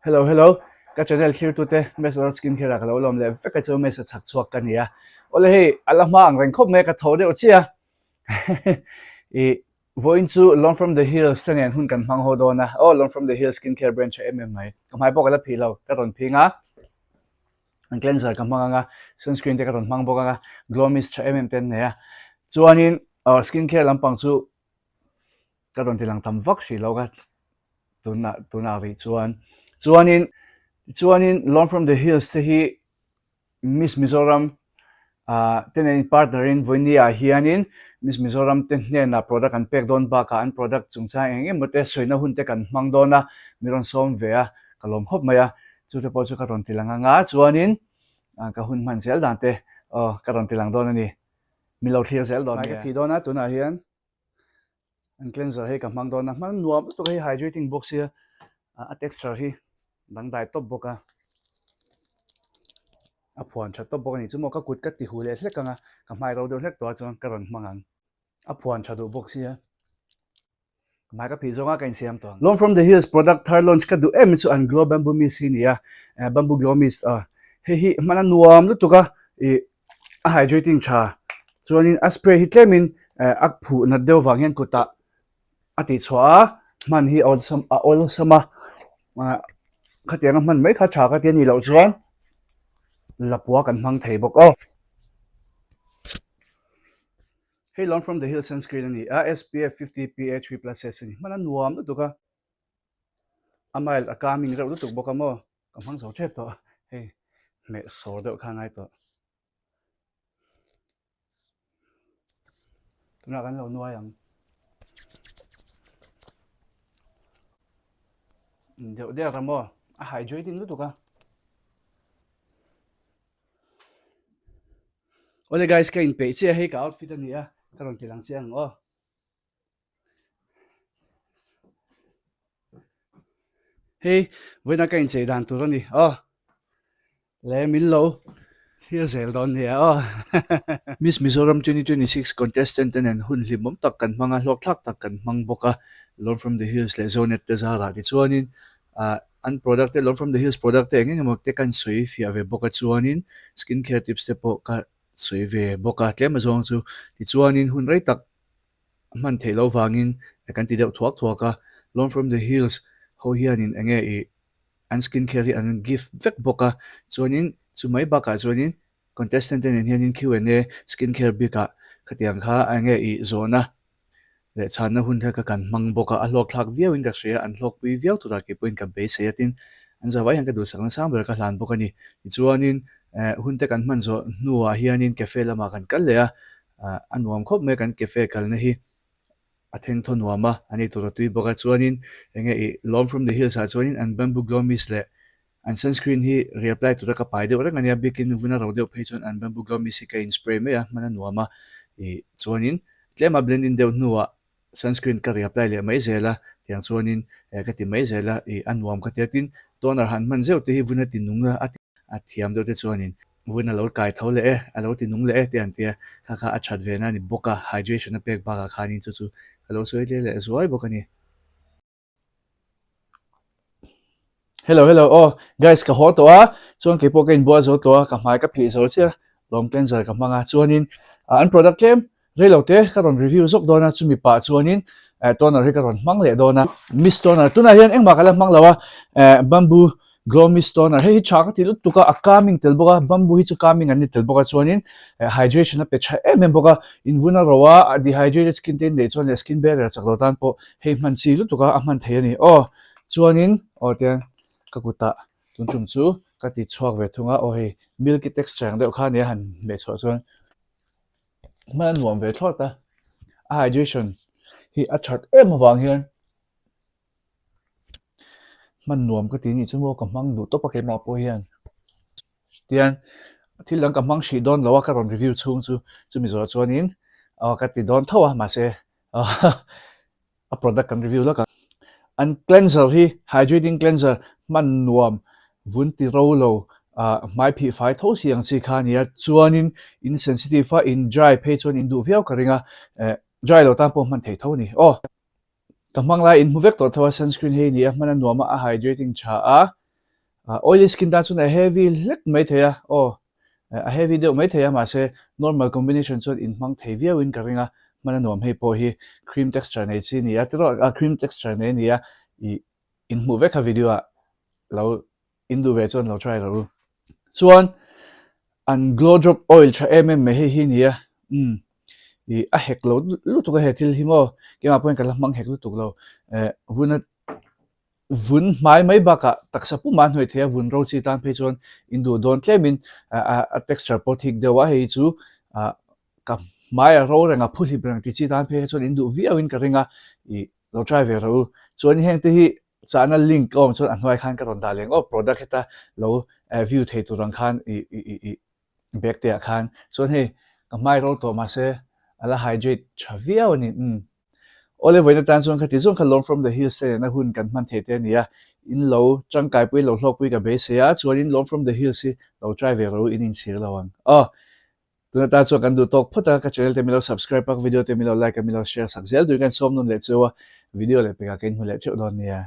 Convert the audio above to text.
Hello, hello. Ka channel here to te mesa.skincare ka lo lom le fe ka chu mesa chak chuak ka nia. Ole hi alama ang ren khop me ka thode o chia. I Vawiin chu Lawm from the Hills ten hun kan mang ho do na. Oh, Lawm from the Hills skincare brand cha mai. Kamai po kala philo ka ron phinga. Ang cleanser ka manga sunscreen te ka ron mang bo ka glow mist cha ten ne ya. Chuanin skincare lampang chu ka ron tilang tam vak shi lo ka tuna ri chuanin Lawm from the Hills te hi Miss Mizoram tenen partnerin voinia hianin Miss Mizoram ten na product an pek don ba ka an product chungcha enge mote soina hunte kan mangdona miron som vea kalom khop maya chute po chu ka ron tilanga nga chuanin ka hun man sel dante ka ron tilang don ani milo thlir sel don ka phi dona tuna hian an cleanser he ka mangdona man nuam to he hydrating box here a texture hi dang dai top boka a phuan that top bok ni chu mo ka kut ka ti hu le hlek ka nga ka mai ro do hlek to chuan ka ron mangang a phuan tha do box hi mai ka phi zonga kan siam to Lawm from the Hills product thar launch ka du em chu an glow bamboo mist hi nia bamboo glow mist hi mana nuam lu to ka a hydrating cha chuanin a spray hi tlemin a phu na deu wang hian kuta ati chwa man hi all sama khatiang man mai kha tha ka ti ni lo chuan lapua kan mang thei bok hey Lawm from the Hills sunscreen ani SPF 50 PA3+ ani mana nuam tu ka amail akaming ro tu bok mo kamang so thep to hey me so do khangai to tuna kan lo nuayang de ramo a hydrating tu ka ole guys ka in pe che hey ka outfit ani karon tilang chiang hey voina ka in che dan tu ni le min lo here's Eldon here Miss Mizoram 2026 contestant and hun limom tak kan mga lok thak tak kan mang boka Lawm from the Hills le zonet te zara ti chuanin an product te Lawm from the Hills product te ngeng mok te kan soi fi ave boka chuanin skincare tips te po ka soi ve boka tlem zong chu ti chuanin hun rei tak man thelo wangin kan ti deuh thuak thuaka Lawm from the Hills ho hianin enge an skincare an gift vek boka chuanin chumai baka chuanin contestant ten hianin Q&A skincare bika khatiang kha ange zona le chana hun tha ka kan mang boka a hlok thlak viawin ka hria an hlok pui viaw tura ki point ka base yatin an zawai han ka du sang sam ber ka hlan bokani chuanin hun te kan man zo nuwa hianin cafe lama kan kal le an nuam khop me kan cafe kal na hi a theng thon nuama ani tura tui boka chuanin enge Lawm from the Hills chuanin an bamboo glow mist le an sunscreen hi reapply to ka pai de ora ngania bikin vuna ro de phei chon an bamboo glow mist ka in spray me mana nuama chuanin tlema blend in deuh nuwa sunscreen ka reapply le mai zela tiang chuanin ka ti mai zela an nuam ka tiatin toner han man zeu te hi vuna ti nunga a thiam de te chuanin vuna lo kai thole a lo ti nung le te an tia kha a chat ve na ni boka hydration a pek ba ka khani chu lo soi le zoi bokani hello guys ka ho to chuan ke po ka in bua zo to ka mai ka phi zo chia long cleanser ka manga chuanin an product claim relo te ka ron review zok dona chumi pa chuanin toner he ka ron mang le dona mist toner tuna hian engma kala mang lawa bamboo glow mist toner he hi chaka ti lut tuka calming tel boka bamboo hi chu calming ani tel boka chuanin hydration a pe cha em boka in vuna rawa dehydrated skin ten de chuan skin barrier chak lo tan po he man chi lut tuka a man the ani chuanin tian kakuta tunchum chu kati chhuak ve thunga hei milky texture ang deuh kha ne han me chho chuan man nuam ve thlota a hydration hi a that em awang hian man nuam ka ti ni chumo ka mang du to pa ke ma po hian tian thil lang ka mang shi don lawa ka ron review chung chu chumi zo chuanin ka ti don thawa ma se a product kan review la ka an cleanser hi hydrating cleanser man nuam vun ti ro lo mai phi fai tho siang chi kha nia chuanin insensitive in dry phe chuan in du viau ka ringa dry lo tam po man thei tho ni tamang lai in movek to thawa sunscreen he ni mana nuama a hydrating cha oily skin ta chun a heavy lek mai thea a heavy deuh mai thea ma se normal combination chun in hmang thei viau in ka ringa mana nuam hei pawh hi cream texture nei chi ni a tiro a cream texture nei ni a I in hmu vek a video a lo in du ve chon lo try lo chuan an glow drop oil tha me hei hi ni a I a hek lo lu tu ka he thil hi mo ke ma point ka lamang hek lu tu lo vuna vun mai mai baka taksa pu man hoi thea vun ro chi tan pe chon indu don tlemin a texture po thik dewa hei chu ka mai a ro renga phuli brang ti chi tan pe chon indu vi awin ka ringa I lo try ve ro chuan heng te hi chana link om chon an hoi khan ka ron daleng product heta lo view thei tu rang khan I back te khan chuan hei ka mai ro to ma se ala hydrate chavia ni ole voina tan chuan khati chuan kha Lawm from the hills te na hun kan man the te ania in lo changkai pui lo hlok pui ka be se a chuan in Lawm from the hills hi lo try ve ro in sir lawang tuna ta chuan kan du tok phota ka channel te mi lo subscribe pak video te mi lo like mi lo share sak zel du kan som nun le chewa video le pe ka ken hu le cheu don nia